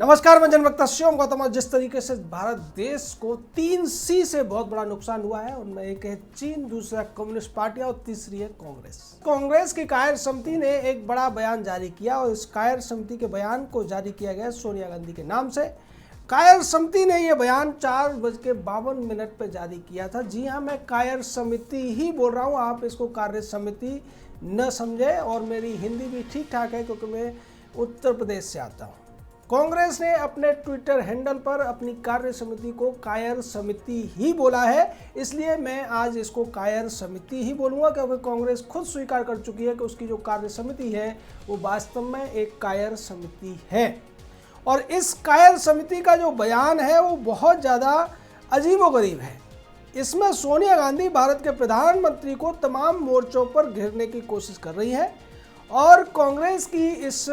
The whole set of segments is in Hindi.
नमस्कार, मैं जनवक्ता शिवम गौतम। जिस तरीके से भारत देश को 3C से बहुत बड़ा नुकसान हुआ है, उनमें एक है चीन, दूसरा कम्युनिस्ट पार्टियां और तीसरी है कांग्रेस। कांग्रेस की कायर समिति ने एक बड़ा बयान जारी किया और इस कायर समिति के बयान को जारी किया गया सोनिया गांधी के नाम से। कायर समिति ने यह बयान 4:52 पर जारी किया था। जी हाँ, मैं कायर समिति ही बोल रहा हूँ, आप इसको कार्य समिति न समझे। और मेरी हिंदी भी ठीक ठाक है क्योंकि मैं उत्तर प्रदेश से आता हूँ। कांग्रेस ने अपने ट्विटर हैंडल पर अपनी कार्य समिति को कायर समिति ही बोला है, इसलिए मैं आज इसको कायर समिति ही बोलूँगा क्योंकि कांग्रेस खुद स्वीकार कर चुकी है कि उसकी जो कार्य समिति है वो वास्तव में एक कायर समिति है। और इस कायर समिति का जो बयान है वो बहुत ज़्यादा अजीबोगरीब है। इसमें सोनिया गांधी भारत के प्रधानमंत्री को तमाम मोर्चों पर घेरने की कोशिश कर रही है और कांग्रेस की इस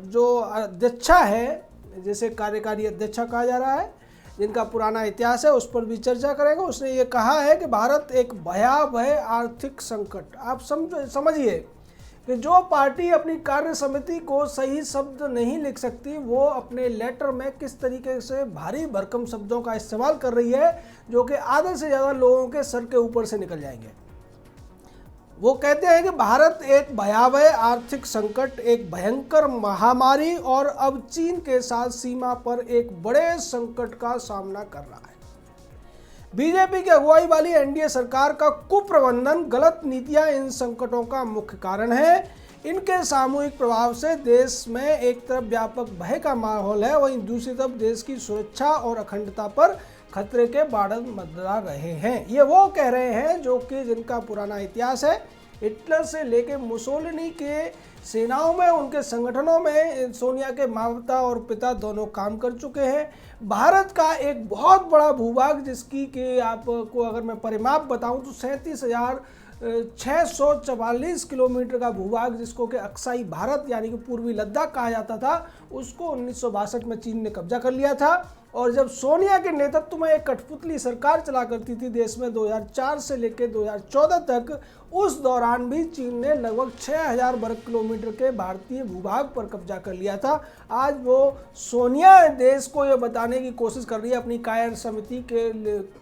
जो अध्यक्षा है, जिसे कार्यकारी अध्यक्षा कहा जा रहा है, जिनका पुराना इतिहास है, उस पर भी चर्चा करेगा। उसने ये कहा है कि भारत एक भयावह आर्थिक संकट। आप समझिए कि जो पार्टी अपनी कार्य समिति को सही शब्द नहीं लिख सकती, वो अपने लेटर में किस तरीके से भारी भरकम शब्दों का इस्तेमाल कर रही है जो कि आधे से ज़्यादा लोगों के सर के ऊपर से निकल जाएंगे। वो कहते हैं कि भारत एक भयावह आर्थिक संकट, एक भयंकर महामारी और अब चीन के साथ सीमा पर एक बड़े संकट का सामना कर रहा है। बीजेपी की अगुवाई वाली एनडीए सरकार का कुप्रबंधन, गलत नीतियां इन संकटों का मुख्य कारण है। इनके सामूहिक प्रभाव से देश में एक तरफ व्यापक भय का माहौल है, वहीं दूसरी तरफ देश की सुरक्षा और अखंडता पर खतरे के बादल मंडरा रहे हैं। ये वो कह रहे हैं जो कि जिनका पुराना इतिहास है। हिटलर से लेके मुसोलिनी के सेनाओं में, उनके संगठनों में सोनिया के माता और पिता दोनों काम कर चुके हैं। भारत का एक बहुत बड़ा भूभाग, जिसकी कि आपको अगर मैं परिमाप बताऊं तो 37,644 किलोमीटर का भूभाग, जिसको कि अक्साई भारत यानी कि पूर्वी लद्दाख कहा जाता था, उसको 1962 में चीन ने कब्जा कर लिया था। और जब सोनिया के नेतृत्व में एक कठपुतली सरकार चला करती थी देश में 2004 से लेकर 2014 तक, उस दौरान भी चीन ने लगभग 6000 वर्ग किलोमीटर के भारतीय भूभाग पर कब्जा कर लिया था। आज वो सोनिया देश को ये बताने की कोशिश कर रही है अपनी कायर समिति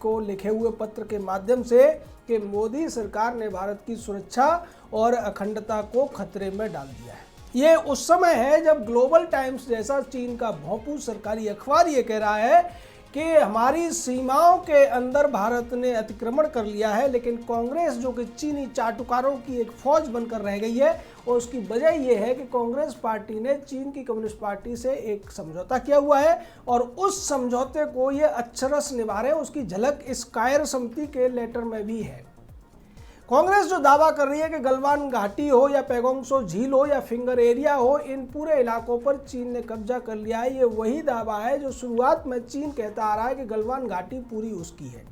को लिखे हुए पत्र के माध्यम से कि मोदी सरकार ने भारत की सुरक्षा और अखंडता को खतरे में डाल दिया है। ये उस समय है जब ग्लोबल टाइम्स जैसा चीन का भोंपू सरकारी अखबार ये कह रहा है कि हमारी सीमाओं के अंदर भारत ने अतिक्रमण कर लिया है, लेकिन कांग्रेस जो कि चीनी चाटुकारों की एक फौज बनकर रह गई है। और उसकी वजह यह है कि कांग्रेस पार्टी ने चीन की कम्युनिस्ट पार्टी से एक समझौता किया हुआ है और उस समझौते को ये अक्षरशः निभा रहे हैं। उसकी झलक इस कायर समिति के लेटर में भी है। कांग्रेस जो दावा कर रही है कि गलवान घाटी हो या पैगोंग त्सो झील हो या फिंगर एरिया हो, इन पूरे इलाकों पर चीन ने कब्जा कर लिया है, ये वही दावा है जो शुरुआत में चीन कहता आ रहा है कि गलवान घाटी पूरी उसकी है।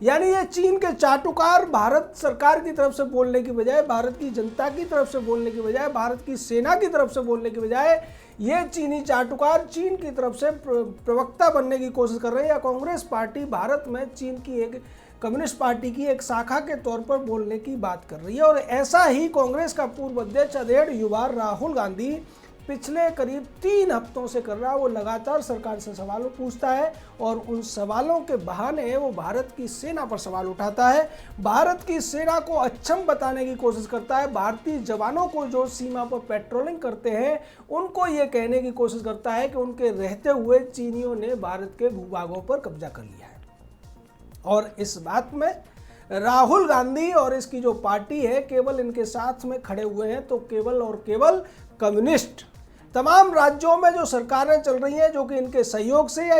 यानी ये चीन के चाटुकार भारत सरकार की तरफ से बोलने की बजाय, भारत की जनता की तरफ से बोलने की बजाय, भारत की सेना की तरफ से बोलने की बजाय, ये चीनी चाटुकार चीन की तरफ से प्रवक्ता बनने की कोशिश कर रहे हैं। या कांग्रेस पार्टी भारत में चीन की एक कम्युनिस्ट पार्टी की एक शाखा के तौर पर बोलने की बात कर रही है। और ऐसा ही कांग्रेस का पूर्व अध्यक्ष अधेड़ युवा राहुल गांधी पिछले करीब 3 हफ्तों से कर रहा है। वो लगातार सरकार से सवालों पूछता है और उन सवालों के बहाने वो भारत की सेना पर सवाल उठाता है, भारत की सेना को अक्षम बताने की कोशिश करता है, भारतीय जवानों को जो सीमा पर पेट्रोलिंग करते हैं उनको ये कहने की कोशिश करता है कि उनके रहते हुए चीनियों ने भारत के भूभागों पर कब्जा कर लिया है। और इस बात में राहुल गांधी और इसकी जो पार्टी है केवल इनके साथ में खड़े हुए हैं, तो केवल और केवल कम्युनिस्ट। तमाम राज्यों में जो सरकारें चल रही हैं, जो कि इनके सहयोग से या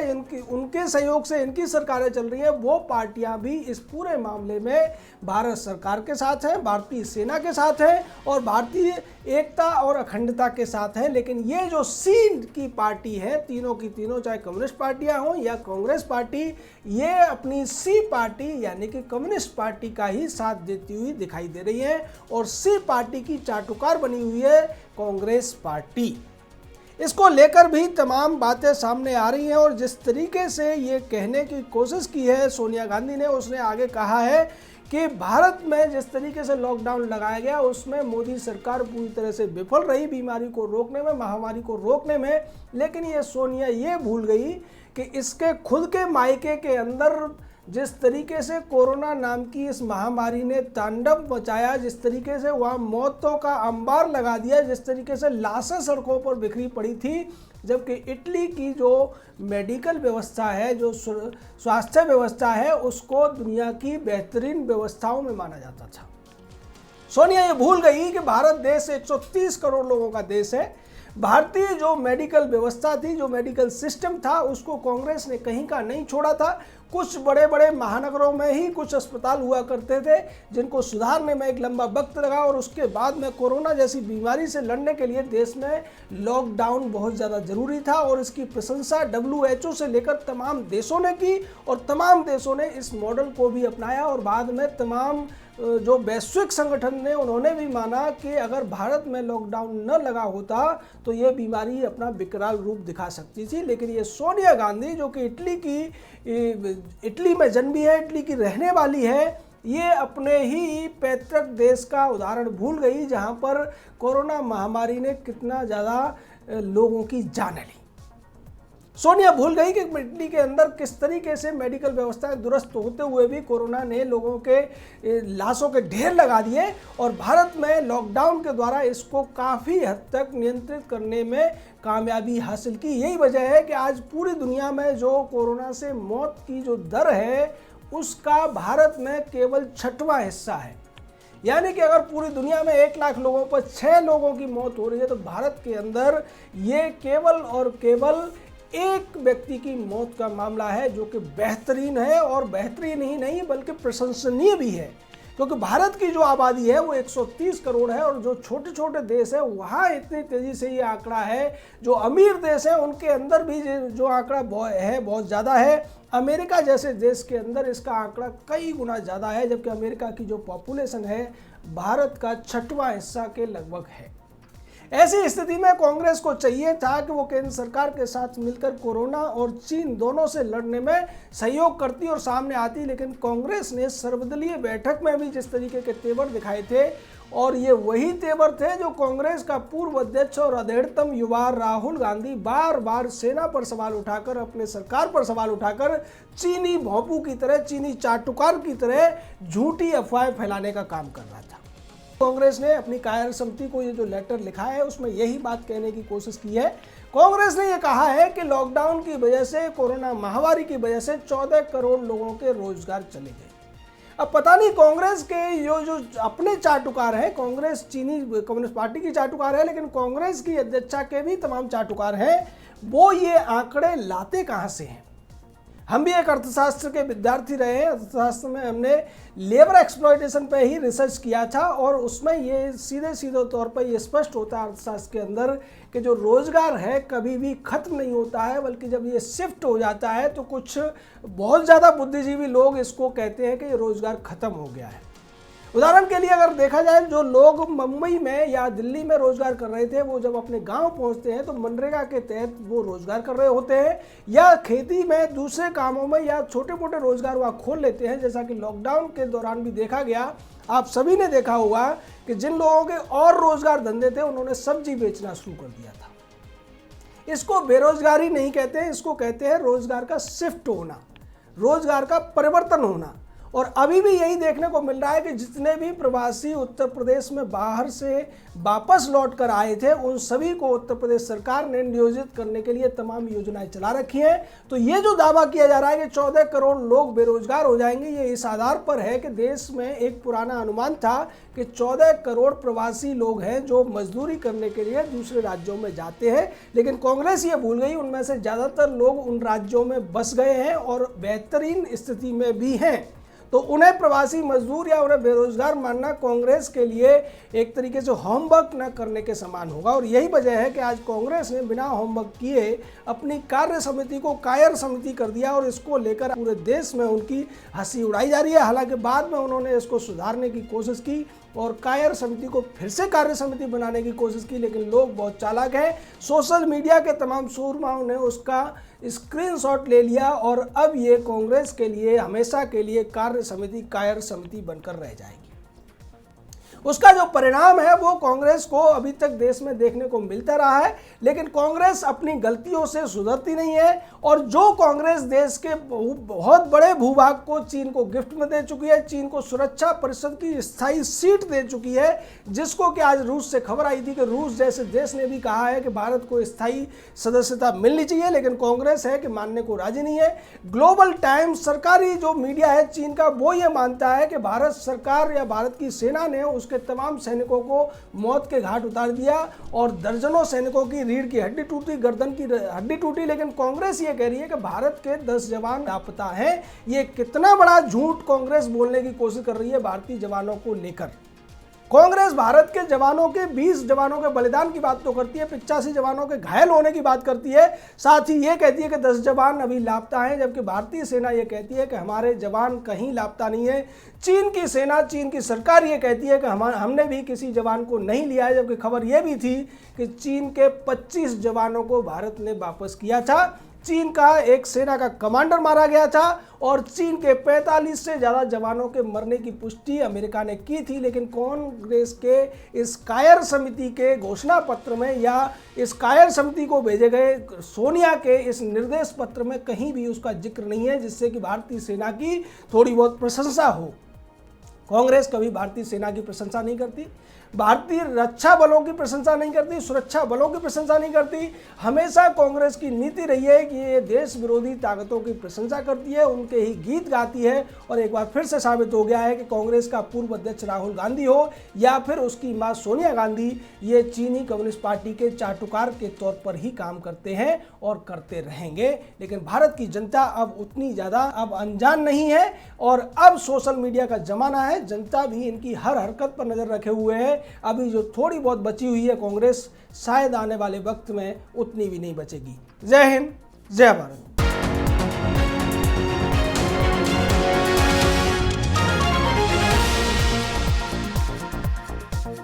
उनके सहयोग से इनकी सरकारें चल रही हैं, वो पार्टियां भी इस पूरे मामले में भारत सरकार के साथ हैं, भारतीय सेना के साथ हैं और भारतीय एकता और अखंडता के साथ हैं। लेकिन ये जो सी की पार्टी है, तीनों की तीनों, चाहे कम्युनिस्ट पार्टियां हों या कांग्रेस पार्टी, ये अपनी सी पार्टी यानी कि कम्युनिस्ट पार्टी का ही साथ देती हुई दिखाई दे रही है और सी पार्टी की चाटुकार बनी हुई है कांग्रेस पार्टी। इसको लेकर भी तमाम बातें सामने आ रही हैं और जिस तरीके से ये कहने की कोशिश की है सोनिया गांधी ने, उसने आगे कहा है कि भारत में जिस तरीके से लॉकडाउन लगाया गया उसमें मोदी सरकार पूरी तरह से विफल रही बीमारी को रोकने में, महामारी को रोकने में। लेकिन ये सोनिया ये भूल गई कि इसके खुद के मायके के अंदर जिस तरीके से कोरोना नाम की इस महामारी ने तांडव मचाया, जिस तरीके से वहाँ मौतों का अंबार लगा दिया, जिस तरीके से लाशें सड़कों पर बिखरी पड़ी थी, जबकि इटली की जो मेडिकल व्यवस्था है, जो स्वास्थ्य व्यवस्था है, उसको दुनिया की बेहतरीन व्यवस्थाओं में माना जाता था। सोनिया ये भूल गई कि भारत देश 130 करोड़ लोगों का देश है। भारतीय जो मेडिकल व्यवस्था थी, जो मेडिकल सिस्टम था, उसको कांग्रेस ने कहीं का नहीं छोड़ा था। कुछ बड़े बड़े महानगरों में ही कुछ अस्पताल हुआ करते थे जिनको सुधारने में एक लंबा वक्त लगा, और उसके बाद में कोरोना जैसी बीमारी से लड़ने के लिए देश में लॉकडाउन बहुत ज़्यादा ज़रूरी था। और इसकी प्रशंसा WHO से लेकर तमाम देशों ने की, और तमाम देशों ने इस मॉडल को भी अपनाया। और बाद में तमाम जो वैश्विक संगठन ने, उन्होंने भी माना कि अगर भारत में लॉकडाउन न लगा होता तो ये बीमारी अपना विकराल रूप दिखा सकती थी। लेकिन ये सोनिया गांधी, जो कि इटली में जन्मी है, इटली की रहने वाली है, ये अपने ही पैतृक देश का उदाहरण भूल गई, जहां पर कोरोना महामारी ने कितना ज़्यादा लोगों की जान ली। सोनिया भूल गई कि इटली के अंदर किस तरीके से मेडिकल व्यवस्थाएं दुरुस्त होते हुए भी कोरोना ने लोगों के लाशों के ढेर लगा दिए, और भारत में लॉकडाउन के द्वारा इसको काफ़ी हद तक नियंत्रित करने में कामयाबी हासिल की। यही वजह है कि आज पूरी दुनिया में जो कोरोना से मौत की जो दर है, उसका भारत में केवल 6वां हिस्सा है। यानी कि अगर पूरी दुनिया में 1 लाख लोगों पर 6 लोगों की मौत हो रही है, तो भारत के अंदर ये केवल और केवल एक व्यक्ति की मौत का मामला है, जो कि बेहतरीन है, और बेहतरीन ही नहीं बल्कि प्रशंसनीय भी है। क्योंकि भारत की जो आबादी है वो 130 करोड़ है, और जो छोटे छोटे देश है वहाँ इतनी तेज़ी से ये आंकड़ा है। जो अमीर देश है उनके अंदर भी जो आंकड़ा है बहुत ज़्यादा है। अमेरिका जैसे देश के अंदर इसका आंकड़ा कई गुना ज़्यादा है, जबकि अमेरिका की जो पॉपुलेशन है भारत का 6वां हिस्सा के लगभग है। ऐसी स्थिति में कांग्रेस को चाहिए था कि वो केंद्र सरकार के साथ मिलकर कोरोना और चीन दोनों से लड़ने में सहयोग करती और सामने आती। लेकिन कांग्रेस ने सर्वदलीय बैठक में भी जिस तरीके के तेवर दिखाए थे, और ये वही तेवर थे जो कांग्रेस का पूर्व अध्यक्ष और अधेड़तम युवा राहुल गांधी बार बार सेना पर सवाल उठाकर, अपने सरकार पर सवाल उठाकर चीनी भोंपू की तरह, चीनी चाटुकार की तरह झूठी अफवाहें फैलाने का काम कर रहा था। कांग्रेस ने अपनी कार्य समिति को ये जो लेटर लिखा है उसमें यही बात कहने की कोशिश की है। कांग्रेस ने ये कहा है कि लॉकडाउन की वजह से, कोरोना महामारी की वजह से 14 करोड़ लोगों के रोजगार चले गए। अब पता नहीं कांग्रेस के जो अपने चाटुकार हैं, कांग्रेस चीनी कम्युनिस्ट पार्टी की चाटुकार है, लेकिन कांग्रेस की अध्यक्षा के भी तमाम चाटुकार हैं, वो ये आंकड़े लाते कहाँ से हैं। हम भी एक अर्थशास्त्र के विद्यार्थी रहे हैं। अर्थशास्त्र में हमने लेबर एक्सप्लॉयटेशन पे ही रिसर्च किया था, और उसमें ये सीधे तौर पर ये स्पष्ट होता है अर्थशास्त्र के अंदर कि जो रोज़गार है कभी भी ख़त्म नहीं होता है, बल्कि जब ये शिफ्ट हो जाता है तो कुछ बहुत ज़्यादा बुद्धिजीवी लोग इसको कहते हैं कि ये रोज़गार ख़त्म हो गया है। उदाहरण के लिए अगर देखा जाए, जो लोग मुंबई में या दिल्ली में रोजगार कर रहे थे, वो जब अपने गांव पहुंचते हैं तो मनरेगा के तहत वो रोजगार कर रहे होते हैं, या खेती में, दूसरे कामों में, या छोटे मोटे रोजगार वहाँ खोल लेते हैं। जैसा कि लॉकडाउन के दौरान भी देखा गया, आप सभी ने देखा होगा कि जिन लोगों के और रोजगार धंधे थे उन्होंने सब्जी बेचना शुरू कर दिया था। इसको बेरोजगारी नहीं कहते, इसको कहते हैं रोजगार का शिफ्ट होना, रोजगार का परिवर्तन होना। और अभी भी यही देखने को मिल रहा है कि जितने भी प्रवासी उत्तर प्रदेश में बाहर से वापस लौट कर आए थे, उन सभी को उत्तर प्रदेश सरकार ने नियोजित करने के लिए तमाम योजनाएं चला रखी हैं। तो ये जो दावा किया जा रहा है कि 14 करोड़ लोग बेरोजगार हो जाएंगे, ये इस आधार पर है कि देश में एक पुराना अनुमान था कि 14 करोड़ प्रवासी लोग हैं जो मजदूरी करने के लिए दूसरे राज्यों में जाते हैं। लेकिन कांग्रेस ये भूल गई, उनमें से ज़्यादातर लोग उन राज्यों में बस गए हैं और बेहतरीन स्थिति में भी हैं। तो उन्हें प्रवासी मजदूर या उन्हें बेरोजगार मानना कांग्रेस के लिए एक तरीके से होमवर्क न करने के समान होगा। और यही वजह है कि आज कांग्रेस ने बिना होमवर्क किए अपनी कार्य समिति को कायर समिति कर दिया, और इसको लेकर पूरे देश में उनकी हंसी उड़ाई जा रही है। हालांकि बाद में उन्होंने इसको सुधारने की कोशिश की और कायर समिति को फिर से कार्य समिति बनाने की कोशिश की, लेकिन लोग बहुत चालाक हैं। सोशल मीडिया के तमाम सूरमाओं ने उसका स्क्रीनशॉट ले लिया और अब ये कांग्रेस के लिए हमेशा के लिए कार्य समिति कायर समिति बनकर रह जाएगी। उसका जो परिणाम है वो कांग्रेस को अभी तक देश में देखने को मिलता रहा है, लेकिन कांग्रेस अपनी गलतियों से सुधरती नहीं है और जो कांग्रेस देश के बहुत बड़े भूभाग को चीन को गिफ्ट में दे चुकी है, चीन को सुरक्षा परिषद की स्थायी सीट दे चुकी है, जिसको कि आज रूस से खबर आई थी कि रूस जैसे देश ने भी कहा है कि भारत को स्थायी सदस्यता मिलनी चाहिए, लेकिन कांग्रेस है कि मानने को राजी नहीं है। ग्लोबल टाइम्स सरकारी जो मीडिया है चीन का वो ये मानता है कि भारत सरकार या भारत की सेना ने उसके तमाम सैनिकों को मौत के घाट उतार दिया और दर्जनों सैनिकों की रीढ़ की हड्डी टूटी, गर्दन की हड्डी टूटी, लेकिन कांग्रेस ये कह रही है कि भारत के 10 जवान लापता हैं। ये कितना बड़ा झूठ कांग्रेस बोलने की कोशिश कर रही है भारतीय जवानों को लेकर। कांग्रेस भारत के जवानों के 20 जवानों के बलिदान की बात तो करती है, 85 जवानों के घायल होने की बात करती है, साथ ही ये कहती है कि 10 जवान अभी लापता हैं, जबकि भारतीय सेना ये कहती है कि हमारे जवान कहीं लापता नहीं है। चीन की सेना, चीन की सरकार ये कहती है कि हमने भी किसी जवान को नहीं लिया है, जबकि खबर ये भी थी कि चीन के 25 जवानों को भारत ने वापस किया था। चीन का एक सेना का कमांडर मारा गया था और चीन के 45 से ज़्यादा जवानों के मरने की पुष्टि अमेरिका ने की थी, लेकिन कांग्रेस के इस कायर समिति के घोषणा पत्र में या इस कायर समिति को भेजे गए सोनिया के इस निर्देश पत्र में कहीं भी उसका जिक्र नहीं है, जिससे कि भारतीय सेना की थोड़ी बहुत प्रशंसा हो। कांग्रेस कभी भारतीय सेना की प्रशंसा नहीं करती, भारतीय रक्षा बलों की प्रशंसा नहीं करती, सुरक्षा बलों की प्रशंसा नहीं करती। हमेशा कांग्रेस की नीति रही है कि ये देश विरोधी ताकतों की प्रशंसा करती है, उनके ही गीत गाती है। और एक बार फिर से साबित हो गया है कि कांग्रेस का पूर्व अध्यक्ष राहुल गांधी हो या फिर उसकी मां सोनिया गांधी, ये चीनी कम्युनिस्ट पार्टी के चाटुकार के तौर पर ही काम करते हैं और करते रहेंगे। लेकिन भारत की जनता अब उतनी ज़्यादा अब अनजान नहीं है और अब सोशल मीडिया का जमाना है, जनता भी इनकी हर हरकत पर नज़र रखे हुए है। अभी जो थोड़ी बहुत बची हुई है कांग्रेस, शायद आने वाले वक्त में उतनी भी नहीं बचेगी। जय हिंद, जय भारत।